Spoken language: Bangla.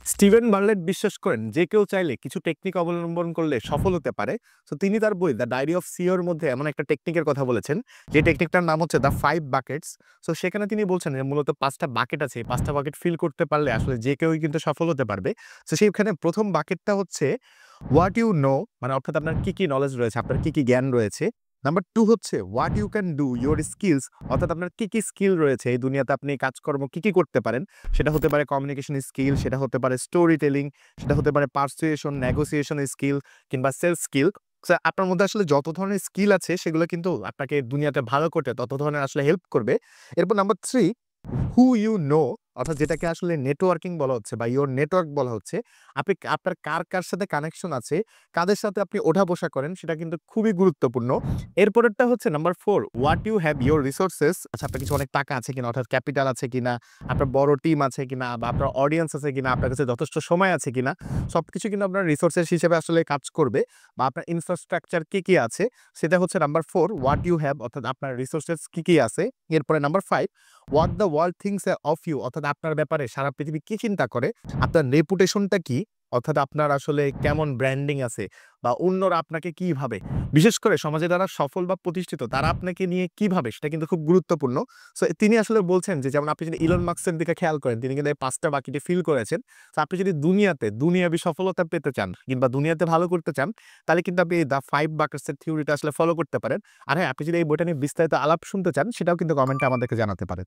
স্টিভেন বার্লেট বিশ্বাস করেন যে কেউ চাইলে কিছু টেকনিক অবলম্বন করলে সফল হতে পারে। তো তিনি তার বই দ্য ডায়েরি অফ সিওর মধ্যে এমন একটা টেকনিকের কথা বলেছেন, যে টেকনিকটার নাম হচ্ছে দ্য 5 বাকেটস। তো সেখানে তিনি বলছেন যে মূলত 5টা বাকেট আছে, এই 5টা বাকেট ফিল করতে পারলে আসলে যে কেউই কিন্তু সফল হতে পারবে। তো সেইখানে প্রথম বাকেটটা হচ্ছে হোয়াট ইউ নো, মানে অর্থাৎ আপনার কি কি নলেজ রয়েছে, আপনার কি কি জ্ঞান রয়েছে। নাম্বার 2 হচ্ছে what you can do, your skills, অর্থাৎ আপনার কি কি স্কিল রয়েছে এই দুনিয়াতে, আপনি কাজকর্ম কি কি করতে পারেন। সেটা হতে পারে কমিউনিকেশন স্কিল, সেটা হতে পারে স্টোরি টেলিং, সেটা হতে পারে পারসুয়েশন, নেগোসিয়েশন স্কিল, কিংবা সেলস স্কিল। আপনার মধ্যে আসলে যত ধরনের স্কিল আছে সেগুলো কিন্তু আপনাকে দুনিয়াতে ভালো করতে তত ধরনের আসলে হেল্প করবে। এরপর নাম্বার 3, হু ইউ নো, অর্থাৎ যেটাকে আসলে নেটওয়ার্কিং বলা হচ্ছে বা ইওর নেটওয়ার্ক বলা হচ্ছে। আপনি আপনার কার সাথে কানেকশন আছে, কাদের সাথে আপনি ওঠা-বসা করেন, সেটা কিন্তু খুবই গুরুত্বপূর্ণ। এরপরেরটা হচ্ছে number 4, what you have your resources, আচ্ছা আপনার কাছে অনেক টাকা আছে কিনা, অর্থাৎ ক্যাপিটাল আছে কিনা, আপনার বড় টিম আছে কিনা, বা আপনার অডিয়েন্স আছে কিনা, আপনার কাছে যথেষ্ট সময় আছে কিনা। সবকিছু কিন্তু আপনার রিসোর্সেস হিসেবে আসলে কাজ করবে। বা আপনার ইনফ্রাস্ট্রাকচার কি আছে, সেটা হচ্ছে নাম্বার 4, হোয়াট ইউ হ্যাভ, অর্থাৎ আপনার রিসোর্সেস কি আছে। এরপরে number 5, what the world things of you, অর্থাৎ আপনার ব্যাপারে সারা পৃথিবী কি চিন্তা করে, আপনার রেপুটেশনটা কি, অর্থাৎ আপনার আসলে কেমন ব্র্যান্ডিং আছে, বা অন্যরা আপনাকে কি ভাবে। বিশেষ করে সমাজে যারা সফল বা প্রতিষ্ঠিত তারা আপনাকে নিয়ে কি ভাবে সেটা কিন্তু খুব গুরুত্বপূর্ণ। সো তিনি আসলে বলছেন যে, যেমন আপনি যদি ইলন মাস্কের দিকে খেয়াল করেন, তিনি কিন্তু এই 5টা বাকিটে ফিল করেছেন। তো আপনি যদি দুনিয়াবী সফলতা পেতে চান কিংবা দুনিয়াতে ভালো করতে চান, তাহলে কিন্তু আপনি এই দ্য 5 বাকেটস এর থিওরিটা আসলে ফলো করতে পারেন। আর হ্যাঁ, আপনি যদি এই বইটা নিয়ে বিস্তারিত আলাপ শুনতে চান, সেটাও কিন্তু কমেন্টে আমাদেরকে জানাতে পারেন।